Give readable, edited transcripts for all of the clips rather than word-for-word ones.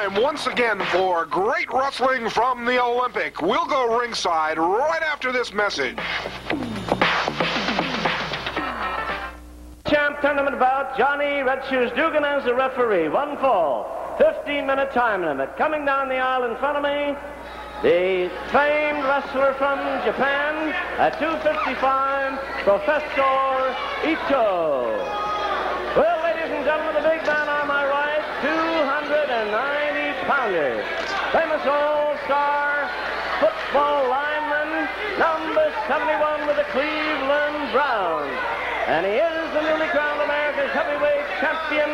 time once again for great wrestling from the Olympic. We'll go ringside right after this message. Champ tournament bout, Johnny Red Shoes Dugan as the referee. 1 fall, 15-minute time limit. Coming down the aisle in front of me, the famed wrestler from Japan at 255, Professor Ito. Well, ladies and gentlemen, the big man on my right, 290-pounder. Famous all-star football lineman, number 71 with the Cleveland Browns. And he is the newly crowned America's heavyweight champion.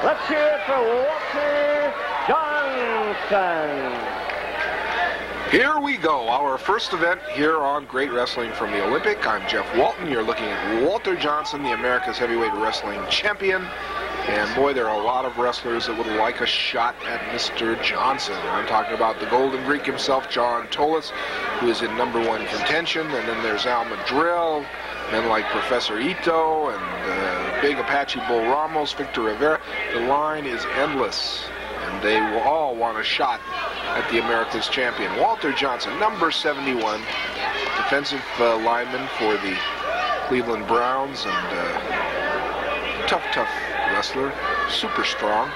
Let's hear it for Walter Johnson. Here we go, our first event here on Great Wrestling from the Olympic. I'm Jeff Walton. You're looking at Walter Johnson, the America's heavyweight wrestling champion. And boy, there are a lot of wrestlers that would like a shot at Mr. Johnson. I'm talking about the Golden Greek himself, John Tolis, who is in #1 contention. And then there's Al Madril, men like Professor Ito, and Big Apache Bull Ramos, Victor Rivera. The line is endless, and they will all want a shot at the America's champion. Walter Johnson, number 71, defensive lineman for the Cleveland Browns, and tough wrestler, super strong.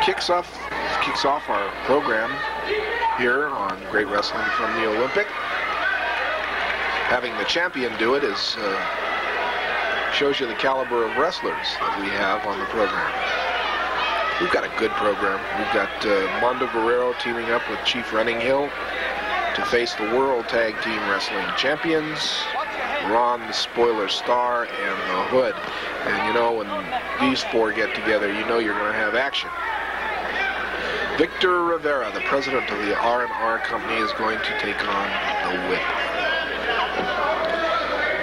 Kicks off our program here on Great Wrestling from the Olympic. Having the champion do it shows you the caliber of wrestlers that we have on the program. We've got a good program. We've got Mando Guerrero teaming up with Chief Renninghil to face the World Tag Team Wrestling Champions, Ron the Spoiler Starr, and the Hood. And you know, when these four get together, you know you're going to have action. Victor Rivera, the president of the R&R Company, is going to take on the Whip.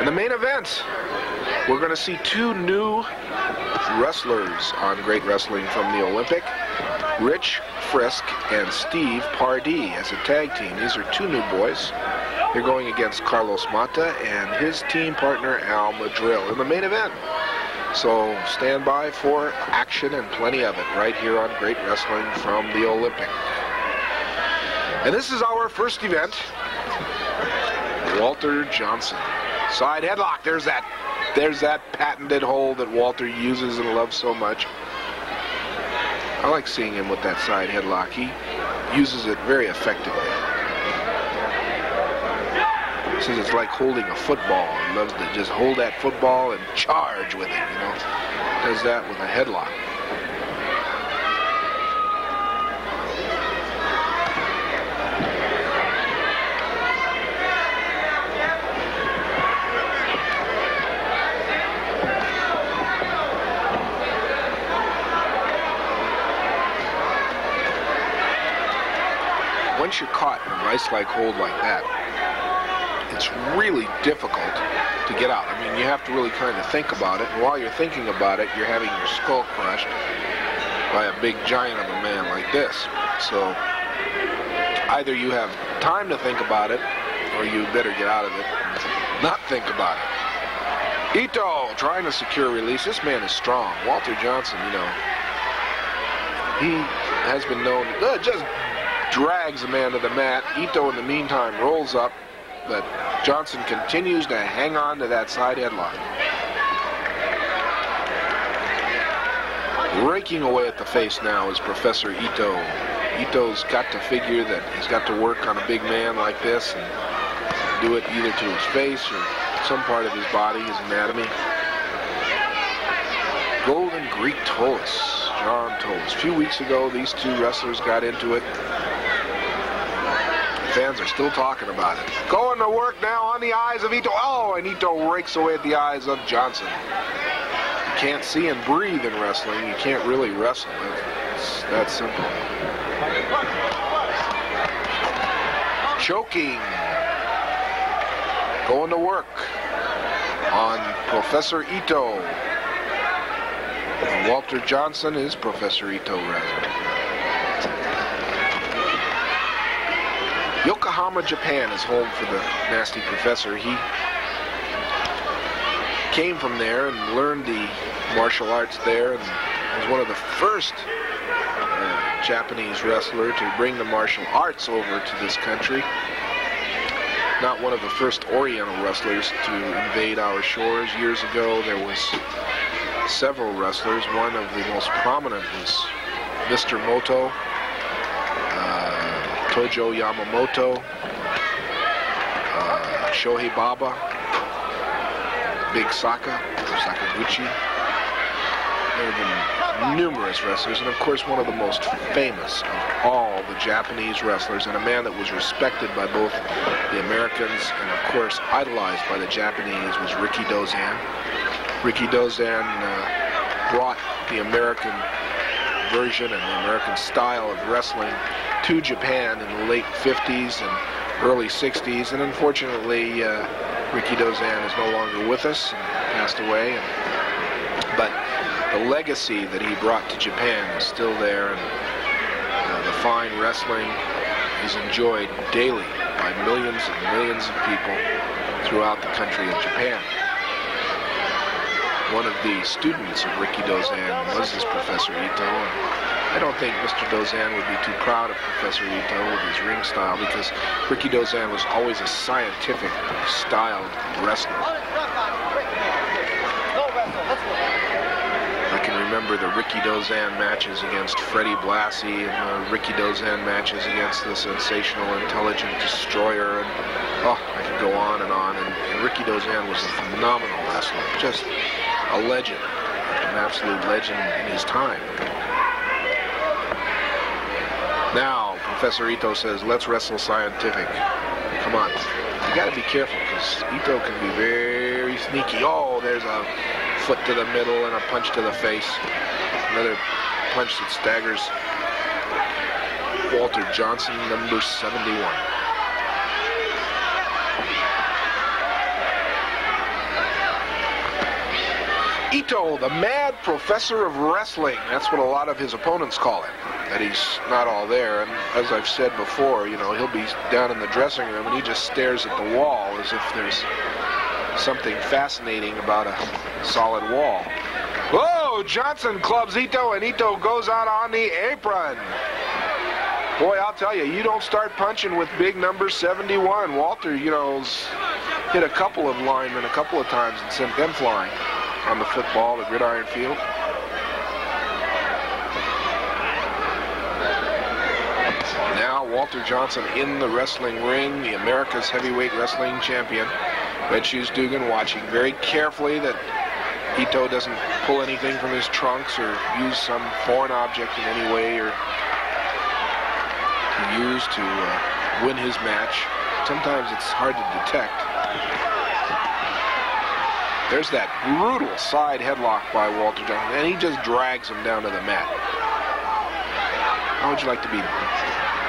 In the main event, we're going to see two new wrestlers on Great Wrestling from the Olympic. Rich Frisk and Steve Pardee as a tag team. These are two new boys. They're going against Carlos Mata and his team partner Al Madril in the main event. So stand by for action and plenty of it right here on Great Wrestling from the Olympic. And this is our first event. Walter Johnson. Side headlock. There's that patented hold that Walter uses and loves so much. I like seeing him with that side headlock. He uses it very effectively. He says it's like holding a football. He loves to just hold that football and charge with it, you know. Does that with a headlock. Once you're caught in a vice-like hold like that, it's really difficult to get out. I mean, you have to really kind of think about it, and while you're thinking about it, you're having your skull crushed by a big giant of a man like this. So either you have time to think about it, or you better get out of it and not think about it. Ito trying to secure release. This man is strong. Walter Johnson, you know, he has been known to just drags the man to the mat. Ito, in the meantime, rolls up, but Johnson continues to hang on to that side headlock. Raking away at the face now is Professor Ito. Ito's got to figure that he's got to work on a big man like this and do it either to his face or some part of his body, his anatomy. Golden Greek Tolis, John Tolis. A few weeks ago, these two wrestlers got into it. Fans are still talking about it. Going to work now on the eyes of Ito. Oh, and Ito rakes away at the eyes of Johnson. You can't see and breathe in wrestling. You can't really wrestle. It's that simple. Choking. Going to work on Professor Ito. And Walter Johnson is Professor Ito, rather. Yokohama, Japan is home for the Nasty Professor. He came from there and learned the martial arts there and was one of the first Japanese wrestler to bring the martial arts over to this country. Not one of the first Oriental wrestlers to invade our shores. Years ago, there was several wrestlers. One of the most prominent was Mr. Moto, Tojo Yamamoto, Shohei Baba, Big Sakaguchi. There have been numerous wrestlers, and of course one of the most famous of all the Japanese wrestlers, and a man that was respected by both the Americans and of course idolized by the Japanese, was Riki Dozan. Riki Dozan brought the American version and the American style of wrestling to Japan in the late 50s and early 60s, and unfortunately Riki Dozan is no longer with us and passed away, but the legacy that he brought to Japan is still there, and the fine wrestling is enjoyed daily by millions and millions of people throughout the country of Japan. One of the students of Riki Dozan was this Professor Ito, and I don't think Mr. Dozan would be too proud of Professor Ito with his ring style, because Riki Dozan was always a scientific styled wrestler. I can remember the Riki Dozan matches against Freddie Blassie and the Riki Dozan matches against the Sensational Intelligent Destroyer, and I could go on, and Riki Dozan was a phenomenal wrestler, just a legend, an absolute legend in his time. Now, Professor Ito says, let's wrestle scientific. Come on. You got to be careful, because Ito can be very sneaky. Oh, there's a foot to the middle and a punch to the face. Another punch that staggers Walter Johnson, number 71. Ito, the mad professor of wrestling. That's what a lot of his opponents call him, that he's not all there. And as I've said before, you know, he'll be down in the dressing room and he just stares at the wall as if there's something fascinating about a solid wall. Whoa, Johnson clubs Ito, and Ito goes out on the apron. Boy, I'll tell you, you don't start punching with big number 71. Walter, you know, hit a couple of linemen a couple of times and sent them flying on the football, the gridiron field. Now Walter Johnson in the wrestling ring, the America's heavyweight wrestling champion. Red Shoes Dugan watching very carefully that Ito doesn't pull anything from his trunks or use some foreign object in any way or to use to win his match. Sometimes it's hard to detect. There's that brutal side headlock by Walter Johnson, and he just drags him down to the mat. How would you like to be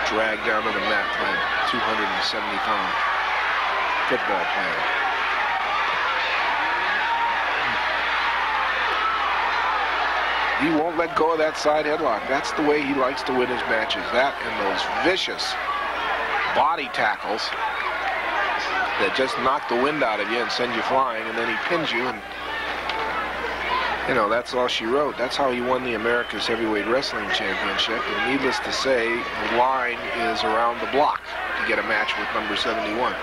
dragged down to the mat by a 270-pound football player? He won't let go of that side headlock. That's the way he likes to win his matches. That and those vicious body tackles that just knock the wind out of you and send you flying, and then he pins you, and you know, that's all she wrote. That's how he won the America's Heavyweight Wrestling Championship, and needless to say, the line is around the block to get a match with number 71.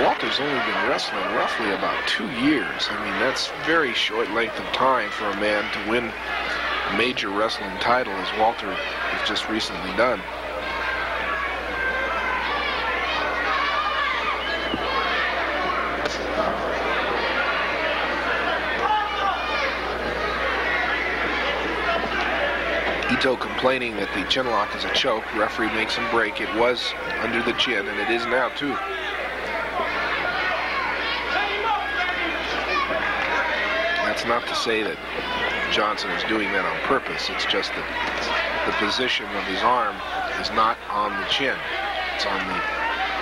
Walter's only been wrestling roughly about 2 years. I mean, that's very short length of time for a man to win a major wrestling title, as Walter has just recently done. Ito complaining that the chin lock is a choke. Referee makes him break. It was under the chin, and it is now too. That's not to say that Johnson is doing that on purpose. It's just that the position of his arm is not on the chin. It's on the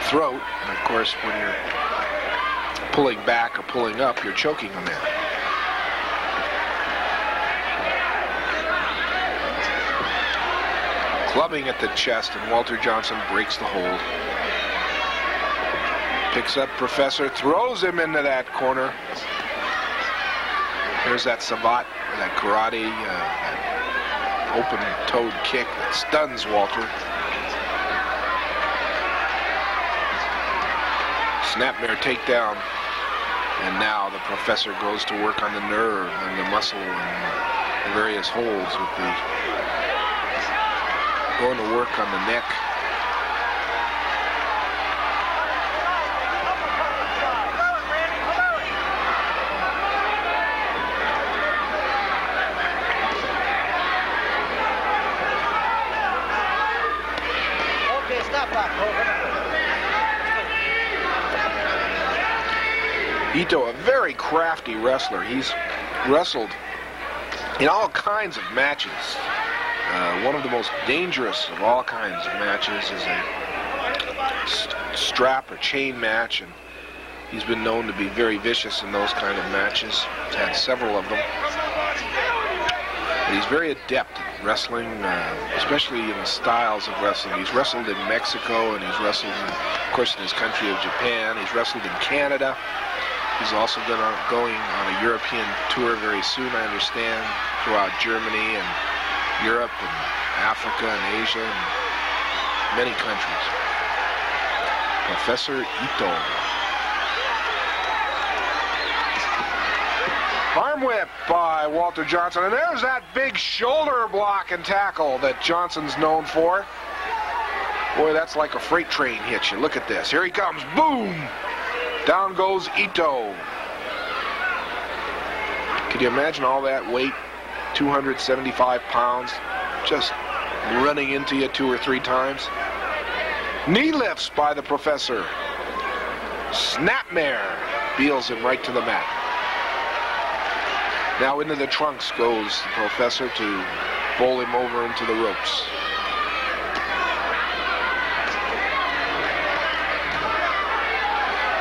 throat. And of course, when you're pulling back or pulling up, you're choking on that. Clubbing at the chest, and Walter Johnson breaks the hold. Picks up Professor, throws him into that corner. There's that savat, that karate, that open-toed kick that stuns Walter. Snapmare takedown. And now the Professor goes to work on the nerve and the muscle and the various holds with the going to work on the neck. Okay, stop that. Ito, a very crafty wrestler. He's wrestled in all kinds of matches. One of the most dangerous of all kinds of matches is a strap or chain match, and he's been known to be very vicious in those kind of matches. He's had several of them. But he's very adept at wrestling, especially in the styles of wrestling. He's wrestled in Mexico, and he's wrestled, of course, in his country of Japan. He's wrestled in Canada. He's also going on a European tour very soon, I understand, throughout Germany and Europe and Africa and Asia and many countries. Professor Ito. Arm whip by Walter Johnson, and there's that big shoulder block and tackle that Johnson's known for. Boy, that's like a freight train hit you. Look at this. Here he comes. Boom! Down goes Ito. Could you imagine all that weight, 275 pounds, just running into you 2 or 3 times? Knee lifts by the Professor. Snapmare beals him right to the mat. Now into the trunks goes the Professor to bowl him over into the ropes.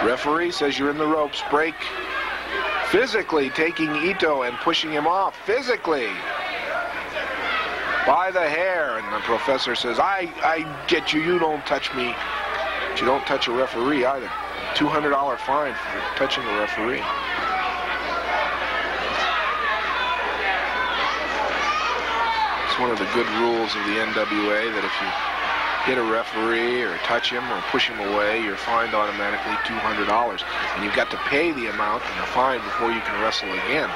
Referee says you're in the ropes. Break. Physically taking Ito and pushing him off. Physically. By the hair. And the Professor says, I get you. You don't touch me. But you don't touch a referee either. $200 fine for touching a referee. It's one of the good rules of the NWA that if you hit a referee or touch him or push him away, you're fined automatically $200. And you've got to pay the amount and the fine before you can wrestle again.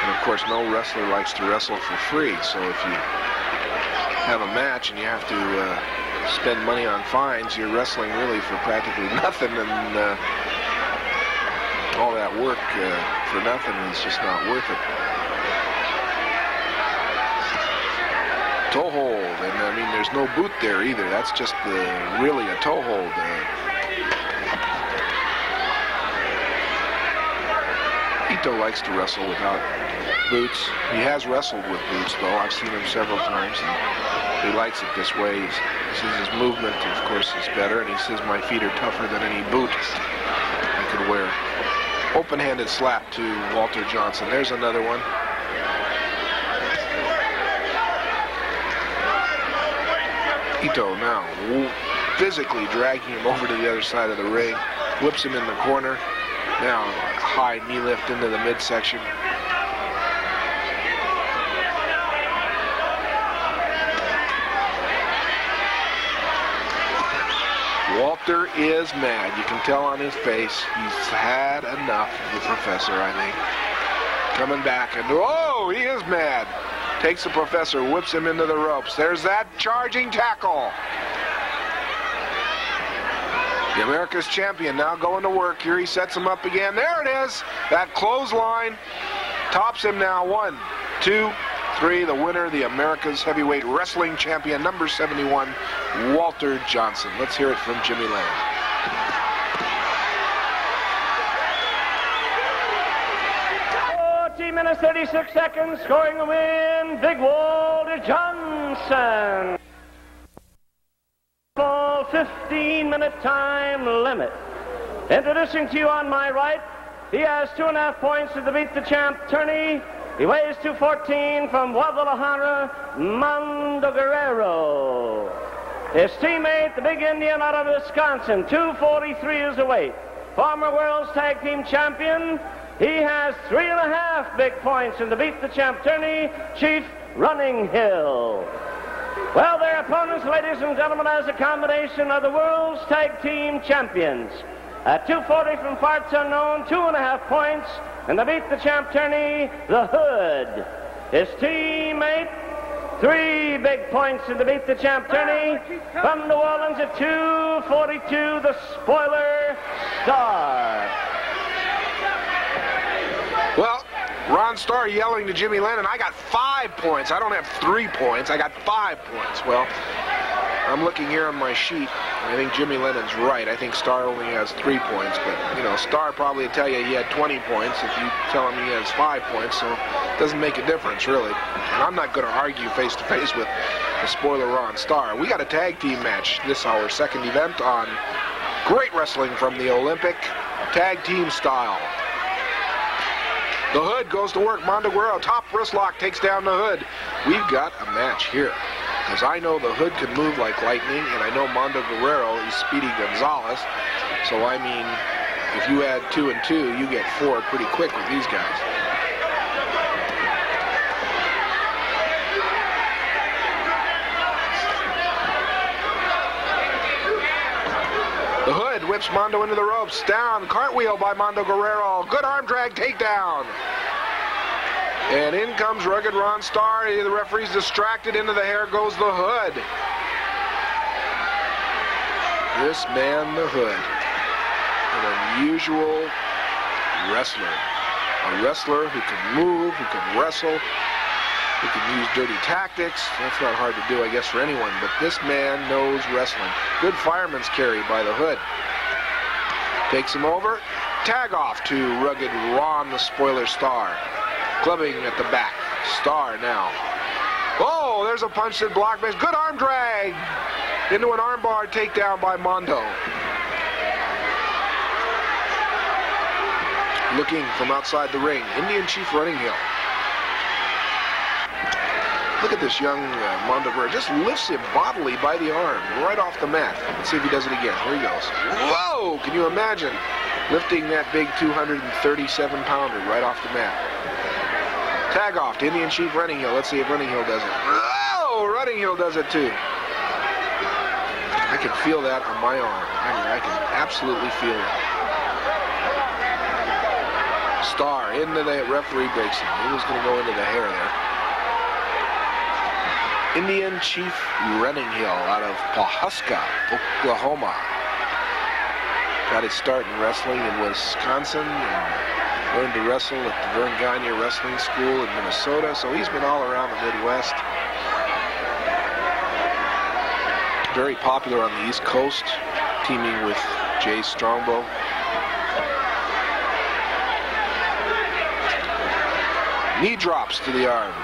And of course, no wrestler likes to wrestle for free. So if you have a match and you have to spend money on fines, you're wrestling really for practically nothing, and all that work for nothing is just not worth it. Toe hold, and I mean there's no boot there either. That's just really a toe hold. Ito likes to wrestle without boots. He has wrestled with boots though. I've seen him several times, and he likes it this way. He says his movement, of course, is better, and he says my feet are tougher than any boot I could wear. Open-handed slap to Walter Johnson. There's another one. Ito now physically dragging him over to the other side of the ring, whips him in the corner. Now a high knee lift into the midsection. Walter is mad. You can tell on his face he's had enough of the Professor, I think. Coming back, and oh, he is mad. Takes the Professor, whips him into the ropes. There's that charging tackle. The America's champion now going to work. Here he sets him up again. There it is. That clothesline tops him now. 1, 2, 3. The winner, the America's heavyweight wrestling champion, number 71, Walter Johnson. Let's hear it from Jimmy Lamb. 14 minutes, 36 seconds, scoring the win, Big Walter Johnson. 15-minute time limit. Introducing to you on my right, he has 2.5 points to beat the champ tourney. He weighs 214 from Guadalajara, Mando Guerrero. His teammate, the big Indian out of Wisconsin, 243 is the weight. Former World's Tag Team Champion. He has 3.5 big points in the Beat the Champ tourney, Chief Running Hill. Well, their opponents, ladies and gentlemen, as a combination of the World's Tag Team Champions. At 240 from parts unknown, 2.5 points. In the Beat the Champ tourney, the Hood. His teammate, 3 big points in the Beat the Champ tourney. From New Orleans at 242, the spoiler, Starr. Well, Ron Starr yelling to Jimmy Lennon, I got 5 points. I don't have 3 points. I got 5 points. Well, I'm looking here on my sheet. I think Jimmy Lennon's right. I think Starr only has 3 points. But, you know, Starr probably would tell you he had 20 points if you tell him he has 5 points. So it doesn't make a difference, really. And I'm not going to argue face-to-face with the spoiler Ron Starr. We got a tag team match this our second event on Great Wrestling from the Olympic, tag team style. The Hood goes to work. Mando Guerrero, top wrist lock, takes down the Hood. We've got a match here. Because I know the Hood can move like lightning, and I know Mando Guerrero is Speedy Gonzalez. So, I mean, if you add 2 and 2, you get 4 pretty quick with these guys. The Hood whips Mando into the ropes. Down, cartwheel by Mando Guerrero. Good arm drag takedown. And in comes rugged Ron Starr. The referee's distracted. Into the hair goes the Hood. This man, the Hood, an unusual wrestler. A wrestler who can move, who can wrestle, who can use dirty tactics. That's not hard to do, I guess, for anyone. But this man knows wrestling. Good fireman's carry by the Hood. Takes him over. Tag off to rugged Ron the Spoiler Starr. Clubbing at the back. Starr now. Oh, there's a punch that blocked. Good arm drag into an armbar takedown by Mando. Looking from outside the ring, Indian Chief Running Hill. Look at this young Mando Guerrero. Just lifts him bodily by the arm right off the mat. Let's see if he does it again. Here he goes. Whoa! Can you imagine lifting that big 237-pounder right off the mat? Tag off to Indian Chief Running Hill. Let's see if Running Hill does it. Oh, Running Hill does it too. I can feel that on my arm. I mean, I can absolutely feel it. Starr into the referee breaks him. He was going to go into the hair there. Indian Chief Running Hill out of Pawhuska, Oklahoma. Got his start in wrestling in Wisconsin and learned to wrestle at the Vern Gagne Wrestling School in Minnesota, so he's been all around the Midwest. Very popular on the East Coast, teaming with Jay Strongbow. Knee drops to the arm.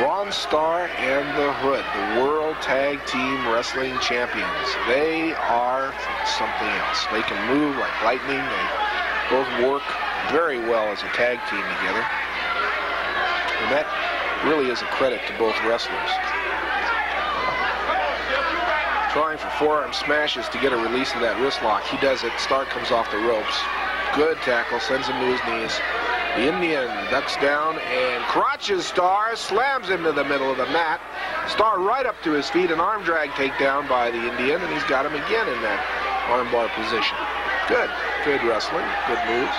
Ron Starr and the Hood, the World Tag Team Wrestling Champions. They are something else. They can move like lightning. They both work very well as a tag team together. And that really is a credit to both wrestlers. Trying for forearm smashes to get a release of that wrist lock. He does it. Starr comes off the ropes. Good tackle. Sends him to his knees. The Indian ducks down and crotches Starr, slams him to the middle of the mat. Starr right up to his feet, an arm drag takedown by the Indian, and he's got him again in that armbar position. Good wrestling, good moves.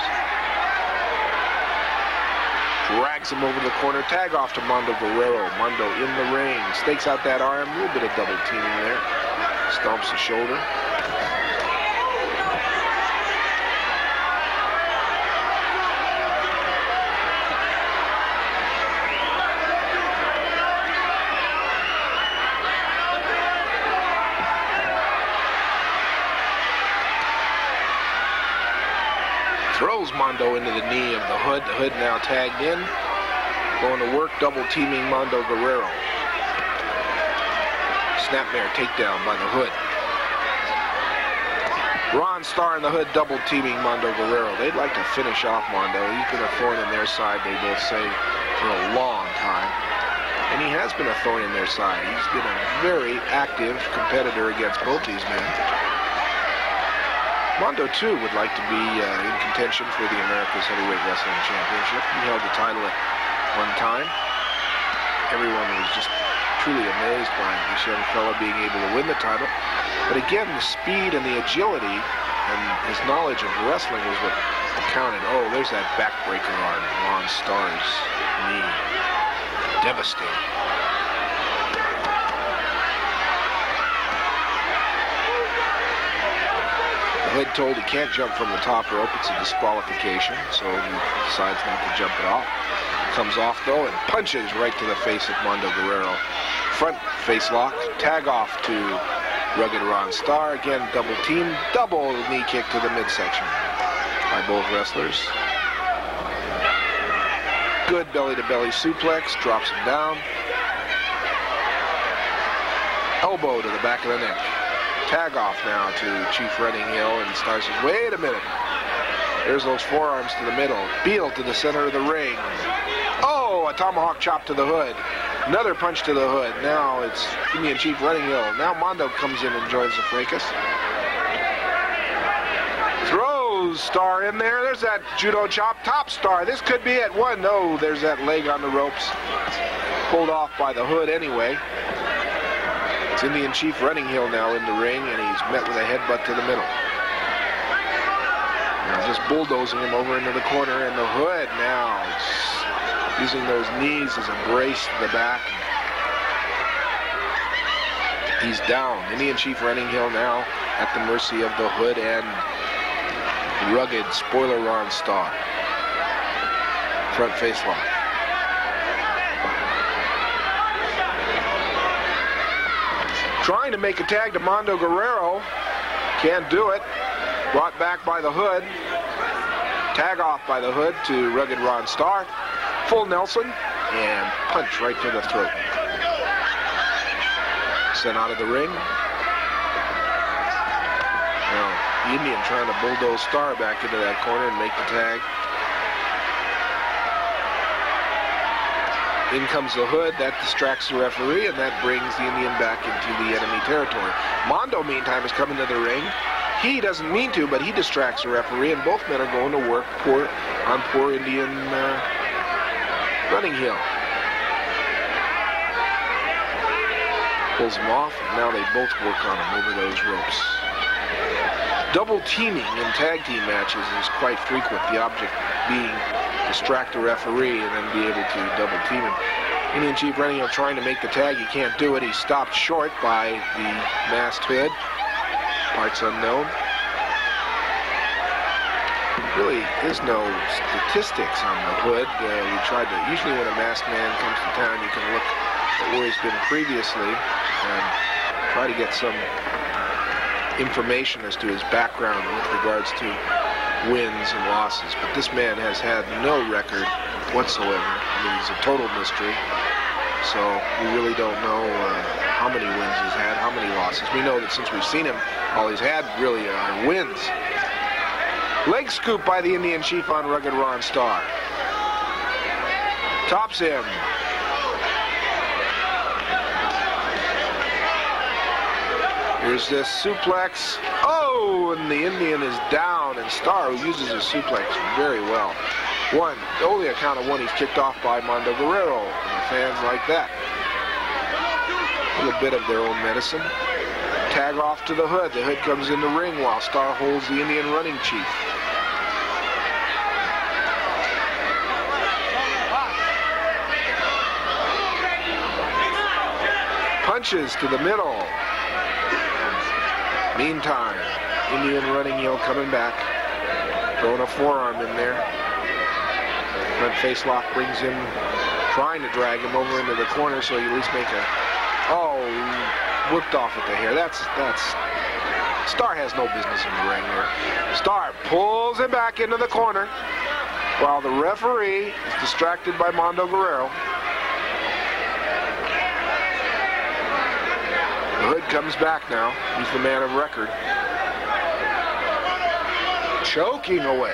Drags him over the corner, tag off to Mando Guerrero. Mando in the ring, stakes out that arm, a little bit of double teaming there. Stomps the shoulder. Throws Mando into the knee of the Hood. The Hood now tagged in. Going to work, double teaming Mando Guerrero. Snapmare takedown by the Hood. Ron Starr and the Hood double teaming Mando Guerrero. They'd like to finish off Mando. He's been a thorn in their side, they both say, for a long time. And he has been a thorn in their side. He's been a very active competitor against both these men. Mando, too, would like to be in contention for the America's Heavyweight Wrestling Championship. He held the title at one time. Everyone was just truly amazed by this young fella being able to win the title. But again, the speed and the agility and his knowledge of wrestling was what counted. Oh, there's that backbreaker on Ron Starr's knee. Devastating. The Hood told he can't jump from the top rope. It's a disqualification, so he decides not to jump it off. Comes off, though, and punches right to the face of Mando Guerrero. Front face lock, tag off to Rugged Ron Starr. Again, double team, double knee kick to the midsection by both wrestlers. Good belly-to-belly suplex, drops him down. Elbow to the back of the neck. Tag off now to Chief Running Hill, and Starr says, wait a minute. There's those forearms to the middle. Beal to the center of the ring. Oh, a tomahawk chop to the Hood. Another punch to the Hood. Now it's Indian Chief Running Hill. Now Mando comes in and joins the fracas. Throws Starr in there. There's that judo chop. Top Starr. This could be it. One. No, there's that leg on the ropes. Pulled off by the Hood anyway. It's Indian Chief Running Hill now in the ring, and he's met with a headbutt to the middle. Now just bulldozing him over into the corner, and the Hood now using those knees as a brace to the back. He's down. Indian Chief Running Hill now at the mercy of the Hood and rugged spoiler Ron Starr. Front face lock. Trying to make a tag to Mando Guerrero. Can't do it. Brought back by the Hood. Tag off by the Hood to rugged Ron Starr. Full Nelson and punch right to the throat. Sent out of the ring. Now, the Indian trying to bulldoze Starr back into that corner and make the tag. In comes the Hood. That distracts the referee, and that brings the Indian back into the enemy territory. Mando, meantime, is coming to the ring. He doesn't mean to, but he distracts the referee, and both men are going to work on poor Indian Running Hill. Pulls him off, and now they both work on him over those ropes. Double teaming in tag team matches is quite frequent, the object being distract the referee and then be able to double team him. Indian Chief Running Hill trying to make the tag. He can't do it. He's stopped short by the masked Hood. Parts unknown. Really is no statistics on the Hood. We tried to, usually when a masked man comes to town, you can look at where he's been previously and try to get some information as to his background with regards to wins and losses. But this man has had no record whatsoever. I mean, he's a total mystery. So we really don't know how many wins he's had, how many losses. We know that since we've seen him, all he's had really are wins. Leg scoop by the Indian Chief on rugged Ron Starr. Tops him. Here's this suplex. Oh, and the Indian is down, and Starr, who uses his suplex very well. One, only a count of one, he's kicked off by Mando Guerrero. And the fans like that. A little bit of their own medicine. Tag off to the Hood. The Hood comes in the ring while Starr holds the Indian Running Chief. Punches to the middle. Meantime, Indian Running Hill coming back, throwing a forearm in there. Front face lock brings him, trying to drag him over into the corner so he at least make a, whipped off at the hair. That's, Starr has no business in the ring here. Starr pulls him back into the corner while the referee is distracted by Mando Guerrero. The Hood comes back now. He's the man of record. choking away.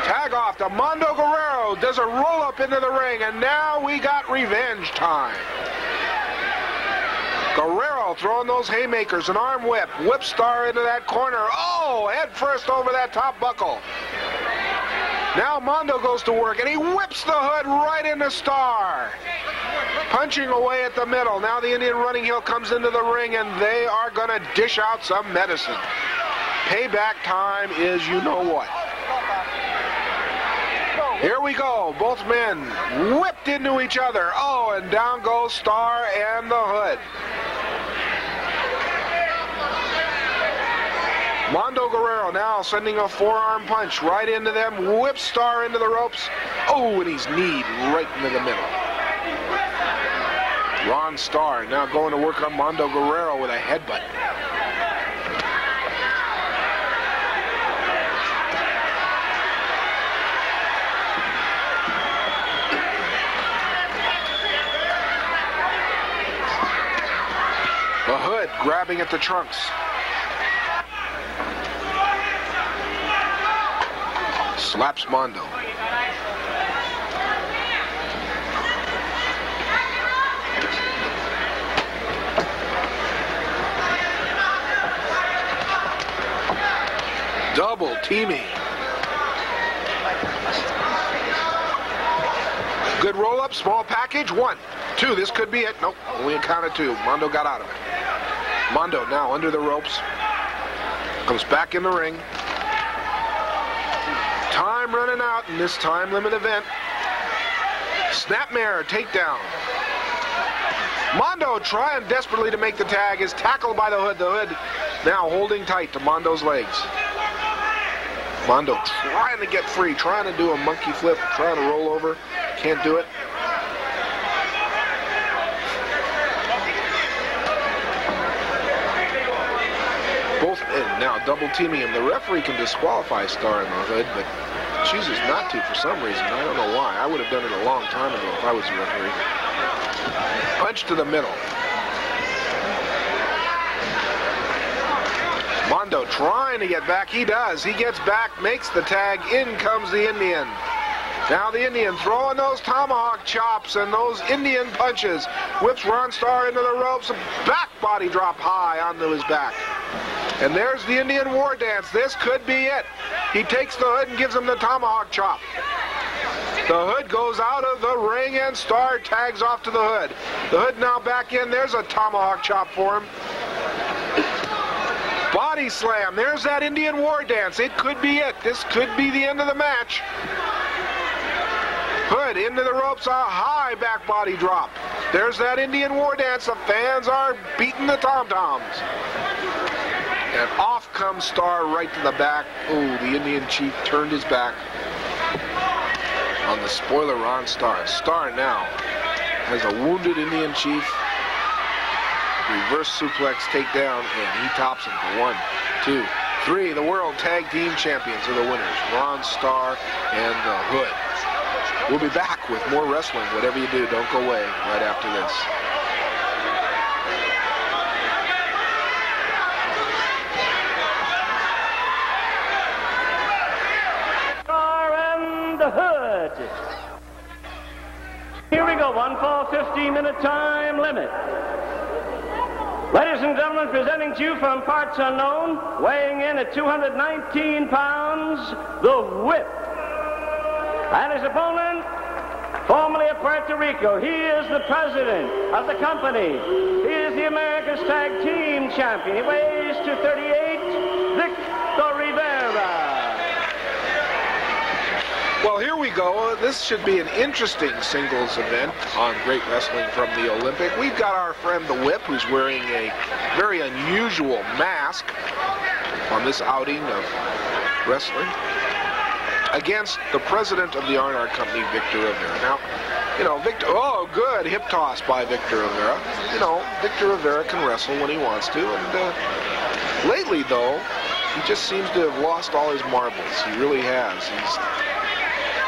Tag off to Mando Guerrero, does a roll-up into the ring, and now we got revenge time. Guerrero throwing those haymakers, an arm whip, whips Starr into that corner. Oh, head first over that top buckle. Now Mando goes to work, and he whips the hood right into Starr. Punching away at the middle. Now the Indian running heel comes into the ring, and they are going to dish out some medicine. Payback time is you know what. Here we go. Both men whipped into each other. Oh, and down goes Starr and the hood. Mando Guerrero now sending a forearm punch right into them. Whips Starr into the ropes. Oh, and he's kneed right into the middle. Ron Starr now going to work on Mando Guerrero with a headbutt. The hood grabbing at the trunks. Slaps Mando. Double teaming. Good roll up, small package, 1, 2, this could be it. Nope, only a count of 2. Mando got out of it. Mando now under the ropes. Comes back in the ring. Time running out in this time limit event. Snapmare takedown. Mando trying desperately to make the tag, is tackled by the hood. The hood now holding tight to Mando's legs. Mando trying to get free, trying to do a monkey flip, trying to roll over. Can't do it. Both men now double teaming him. The referee can disqualify Starr in the hood, but chooses not to for some reason. I don't know why. I would have done it a long time ago if I was the referee. Punch to the middle. Mando trying to get back. He does. He gets back, makes the tag. In comes the Indian. Now the Indian throwing those tomahawk chops and those Indian punches. Whips Ron Starr into the ropes. Back body drop high onto his back. And there's the Indian war dance. This could be it. He takes the hood and gives him the tomahawk chop. The hood goes out of the ring and Starr tags off to the hood. The hood now back in. There's a tomahawk chop for him. Body slam. There's that Indian war dance. It could be it. This could be the end of the match. Hood into the ropes, a high back body drop. There's that Indian war dance. The fans are beating the tom-toms. And off comes Starr right to the back. Ooh, the Indian chief turned his back on the spoiler Ron Starr. Starr now has a wounded Indian chief. Reverse suplex takedown, and he tops him for 1, 2, 3. The World Tag Team Champions are the winners, Ron Starr and the Hood. We'll be back with more wrestling. Whatever you do, don't go away right after this. The Hood. Here we go, 1 fall, 15-minute time limit. Ladies and gentlemen, presenting to you from parts unknown, weighing in at 219 pounds, the Whip. And his opponent, formerly of Puerto Rico, he is the president of the company. He is the America's Tag Team Champion. He weighs 238, Victor Rivera. Well, here we go. This should be an interesting singles event on Great Wrestling from the Olympic. We've got our friend the Whip, who's wearing a very unusual mask on this outing of wrestling against the president of the R&R Company, Victor Rivera. Now, you know, Victor, oh, good hip toss by Victor Rivera. You know, Victor Rivera can wrestle when he wants to, and lately, though, he just seems to have lost all his marbles. He really has.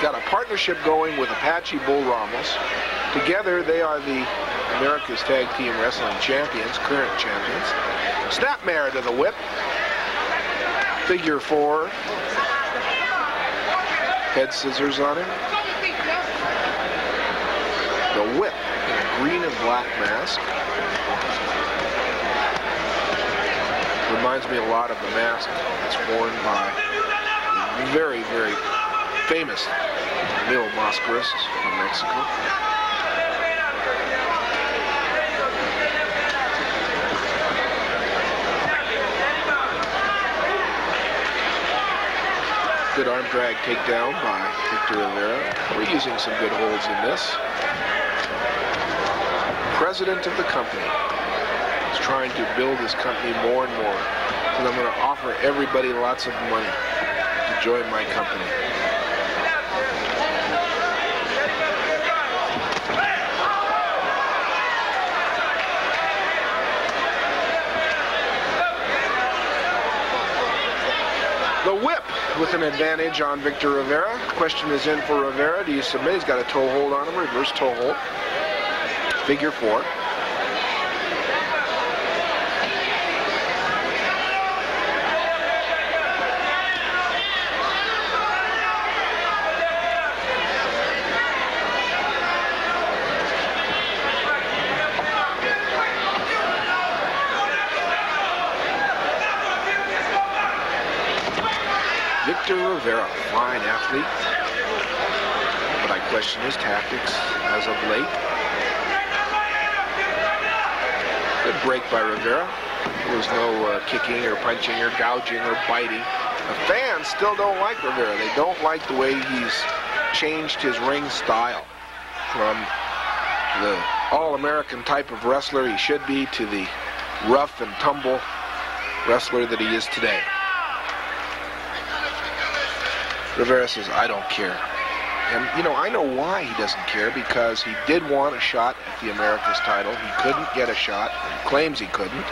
got a partnership going with Apache Bull Ramos. Together, they are the America's Tag Team Wrestling Champions, current champions. Snapmare to the whip. Figure 4. Head scissors on him. The whip in a green and black mask. Reminds me a lot of the mask that's worn by the very, very famous Mil Mascaras from Mexico. Good arm drag takedown by Victor Rivera. We're using some good holds in this. President of the company is trying to build his company more and more. And I'm going to offer everybody lots of money to join my company. The whip with an advantage on Victor Rivera. Question is in for Rivera. Do you submit? He's got a toe hold on him, reverse toe hold. Figure 4. Victor Rivera, fine athlete, but I question his tactics as of late. Good break by Rivera. There was no kicking or punching or gouging or biting. The fans still don't like Rivera. They don't like the way he's changed his ring style from the all-American type of wrestler he should be to the rough and tumble wrestler that he is today. Rivera says, I don't care. And, you know, I know why he doesn't care, because he did want a shot at the America's title. He couldn't get a shot. He claims he couldn't.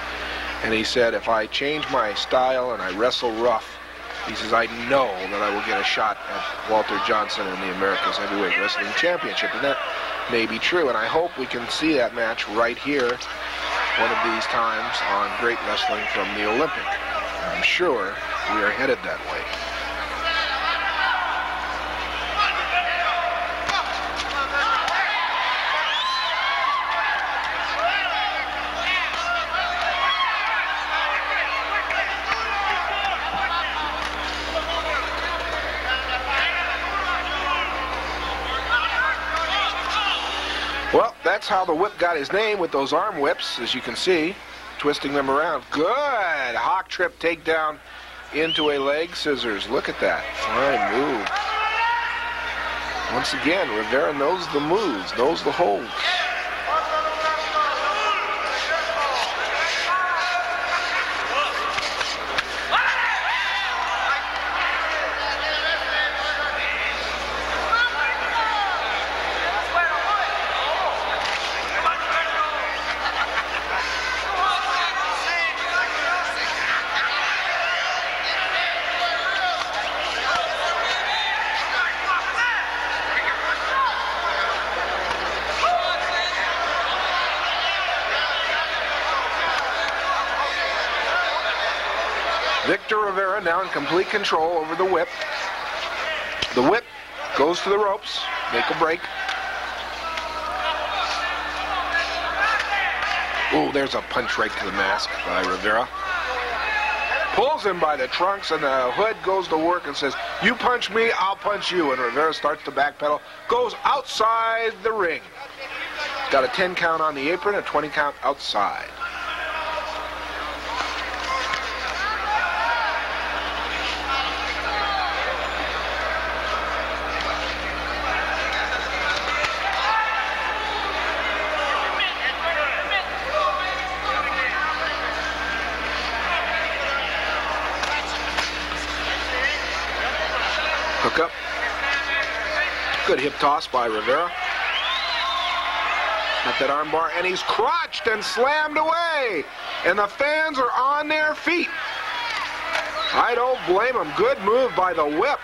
And he said, if I change my style and I wrestle rough, he says, I know that I will get a shot at Walter Johnson in the America's Heavyweight Wrestling Championship. And that may be true. And I hope we can see that match right here one of these times on Great Wrestling from the Olympic. I'm sure we are headed that way. Well, that's how the whip got his name, with those arm whips, as you can see, twisting them around. Good hawk trip takedown into a leg scissors. Look at that. Fine move. Once again, Rivera knows the moves, knows the holds. Victor Rivera now in complete control over the whip. The whip goes to the ropes, make a break. Oh, there's a punch right to the mask by Rivera. Pulls him by the trunks, and the hood goes to work and says, you punch me, I'll punch you. And Rivera starts to backpedal, goes outside the ring. Got a 10 count on the apron, a 20 count outside. Hook up. Good hip toss by Rivera. Got that arm bar, and he's crotched and slammed away. And the fans are on their feet. I don't blame him. Good move by the whip.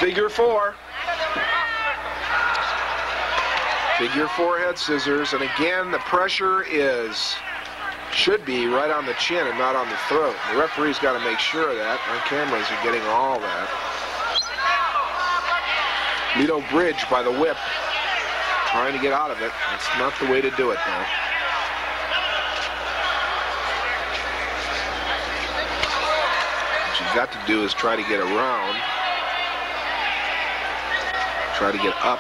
Figure four. Figure four head scissors, and again the pressure should be right on the chin and not on the throat. The referee's got to make sure of that. On cameras are getting all that. Lido bridge by the whip, trying to get out of it. It's not the way to do it though. What you've got to do is try to get around, try to get up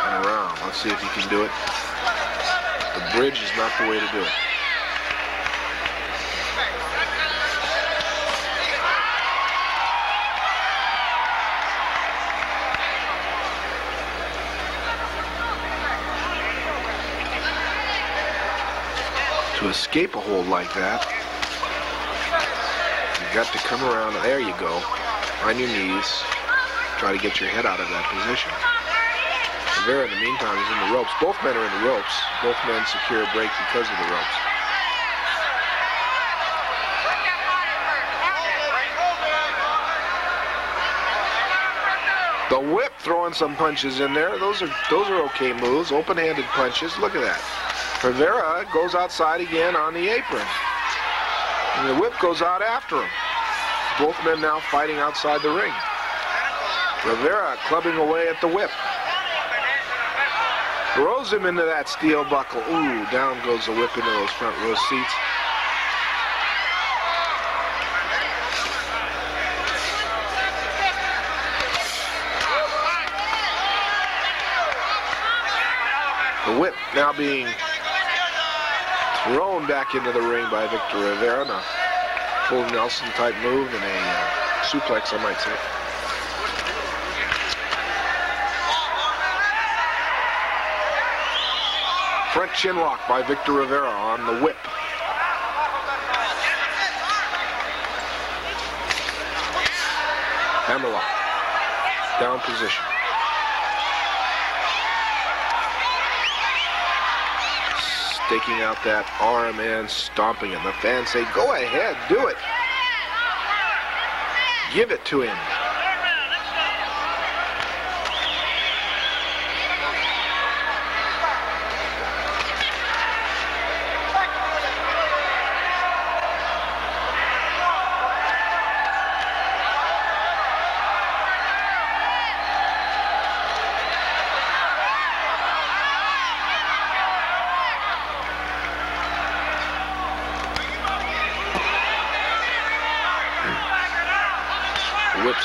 and around. Let's see if you can do it. The bridge is not the way to do it. To escape a hold like that, you've got to come around. There you go. On your knees. Try to get your head out of that position. Rivera, in the meantime, is in the ropes. Both men are in the ropes. Both men secure a break because of the ropes. The whip throwing some punches in there. Those are okay moves. Open-handed punches. Look at that. Rivera goes outside again on the apron. And the whip goes out after him. Both men now fighting outside the ring. Rivera clubbing away at the whip. Throws him into that steel buckle. Ooh, down goes the whip into those front row seats. The whip now being thrown back into the ring by Victor Rivera. A full Nelson type move and a suplex, I might say. Front chin lock by Victor Rivera on the whip. Hammerlock. Down position. Staking out that arm and stomping it. The fans say, go ahead, do it. Give it to him.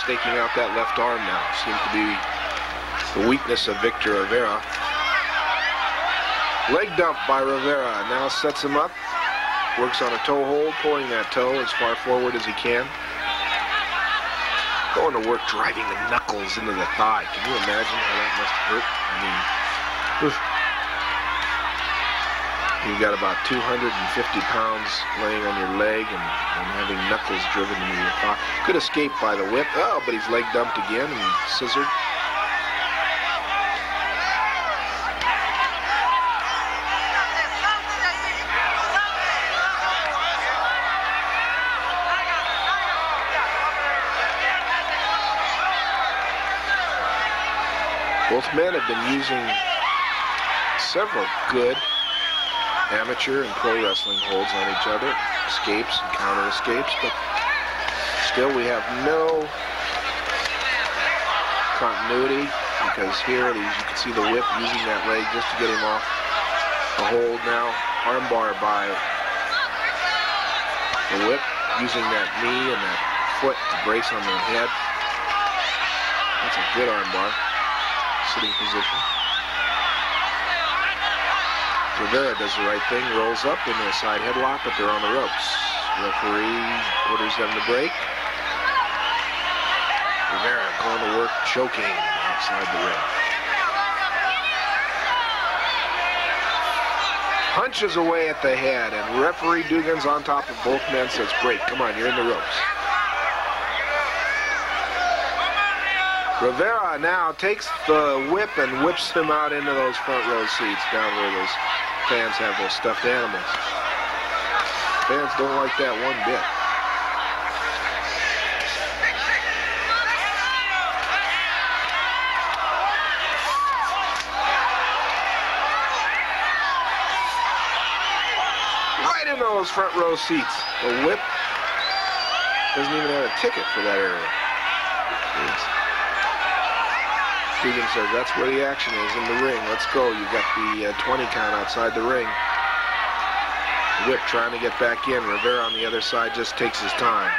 Staking out that left arm now. Seems to be the weakness of Victor Rivera. Leg dump by Rivera. Now sets him up. Works on a toe hold, pulling that toe as far forward as he can. Going to work driving the knuckles into the thigh. Can you imagine how that must hurt? I mean, you've got about 250 pounds laying on your leg and having knuckles driven into your thigh. Could escape by the whip. Oh, but he's leg dumped again and scissored. Both men have been using several good amateur and pro wrestling holds on each other, escapes and counter escapes, but still we have no continuity because here you can see the whip using that leg just to get him off the hold now. Armbar by the whip, using that knee and that foot to brace on the head. That's a good armbar. Sitting position. Rivera does the right thing, rolls up into a side headlock, but they're on the ropes. Referee orders them to break. Rivera going to work, choking outside the ring. Punches away at the head, and referee Dugan's on top of both men, says, break, come on, you're in the ropes. Rivera now takes the whip and whips him out into those front row seats down where those fans have those stuffed animals. Fans don't like that one bit. right in those front row seats. The whip doesn't even have a ticket for that area. Dugan says that's where the action is, in the ring. Let's go. You got the 20 count outside the ring. Whip trying to get back in. Rivera on the other side just takes his time.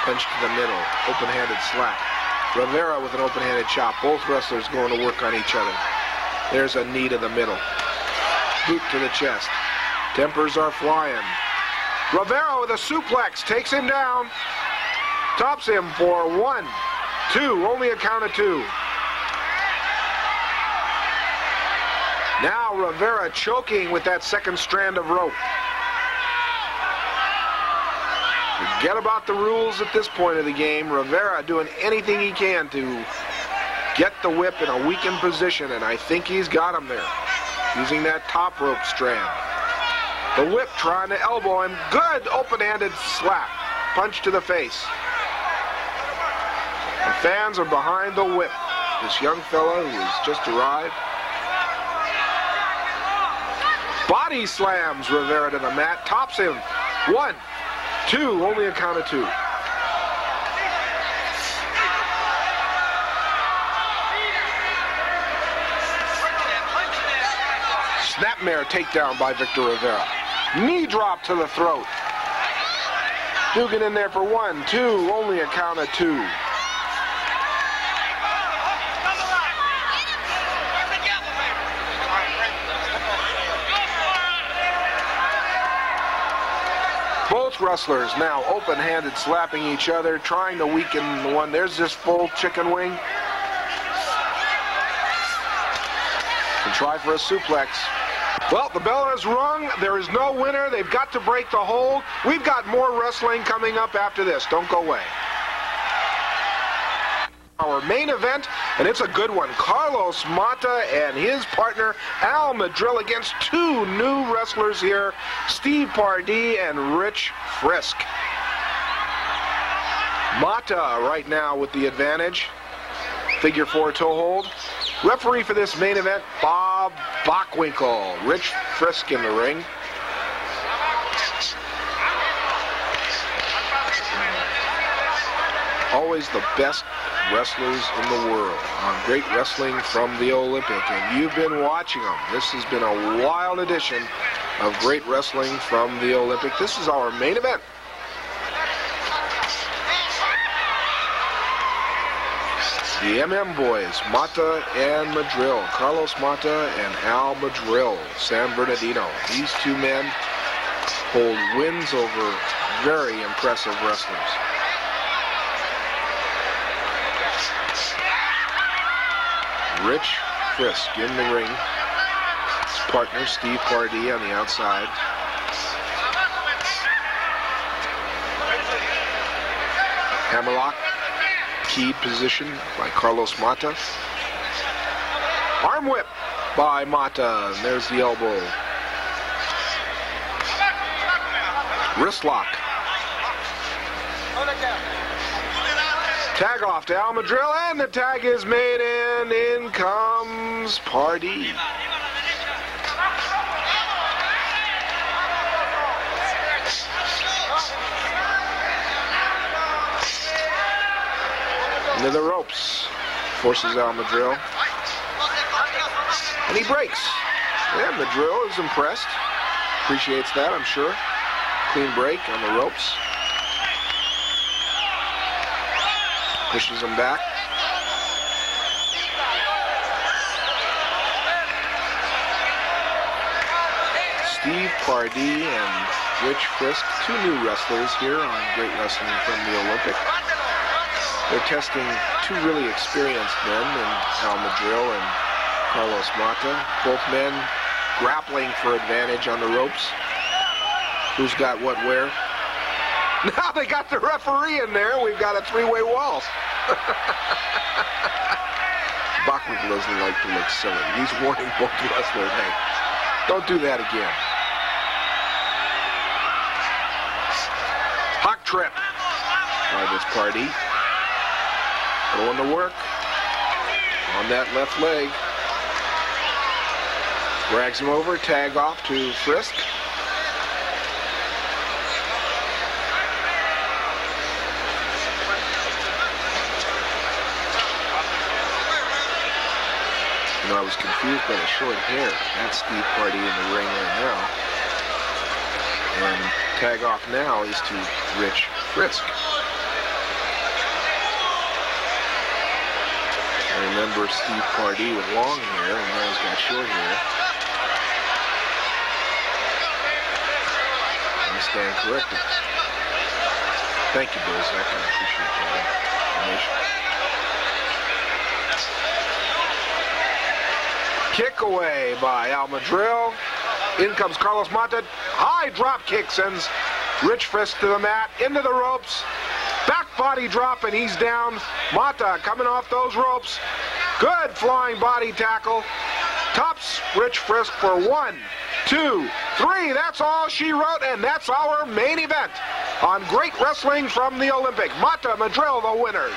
Punch to the middle. Open-handed slap. Rivera with an open-handed chop. Both wrestlers going to work on each other. There's a knee to the middle. Boot to the chest. Tempers are flying. Rivera with a suplex. Takes him down. Tops him for 1, 2. Only a count of 2. Now Rivera choking with that second strand of rope. Forget about the rules at this point of the game. Rivera doing anything he can to get the whip in a weakened position, and I think he's got him there. Using that top rope strand. The whip trying to elbow him. Good open-handed slap. Punch to the face. The fans are behind the whip. This young fella who has just arrived. Body slams Rivera to the mat. Tops him. 1, 2. Only a count of 2. Snapmare takedown by Victor Rivera. Knee drop to the throat. Dugan in there for 1, 2. Only a count of 2. Both wrestlers now open-handed slapping each other, trying to weaken the one. There's this full chicken wing. And try for a suplex. Well, the bell has rung. There is no winner. They've got to break the hold. We've got more wrestling coming up after this. Don't go away. Our main event, and it's a good one. Carlos Mata and his partner Al Madril against 2 new wrestlers here, Steve Pardee and Rich Frisk. Mata right now with the advantage. Figure 4 toe hold. Referee for this main event, Bob Bockwinkel. Rich Frisk in the ring. Always the best wrestlers in the world on Great Wrestling from the Olympic, and you've been watching them. This has been a wild edition of Great Wrestling from the Olympic. This is our main event. The MM boys, Mata and Madril. Carlos Mata and Al Madril, San Bernardino. These 2 men hold wins over very impressive wrestlers. Rich Frisk in the ring. His partner, Steve Pardee, on the outside. Hammerlock, keyed position by Carlos Mata. Arm whip by Mata. And there's the elbow. Wrist lock. Tag off to Al Madril, and the tag is made in. In comes Pardee. Into the ropes. Forces Al Madril. And he breaks. And Madril is impressed. Appreciates that, I'm sure. Clean break on the ropes. Pushes him back. Steve Pardee and Rich Frisk, 2 new wrestlers here on Great Wrestling from the Olympic. They're testing 2 really experienced men in Al Madril and Carlos Mata. Both men grappling for advantage on the ropes. Who's got what where? Now they got the referee in there. We've got a 3-way wall. Bachman doesn't like to look silly. He's warning both wrestlers, hey, don't do that again. Hawk trip by this Pardee. Going to work on that left leg. Drags him over, tag off to Frisk. You know, I was confused by the short hair. That's Steve Pardee in the ring right now. And tag off now is to Rich Frisk. I remember Steve Pardee with long hair, and now he's got short hair. I stand corrected. Thank you, Bozak. I appreciate that information. Kick away by Madril. In comes Carlos Mata. High drop kick sends Rich Frisk to the mat, into the ropes. Back body drop, and he's down. Mata coming off those ropes. Good flying body tackle. Tops Rich Frisk for 1, 2, 3. That's all she wrote, and that's our main event on Great Wrestling from the Olympic. Mata, Madril, the winners.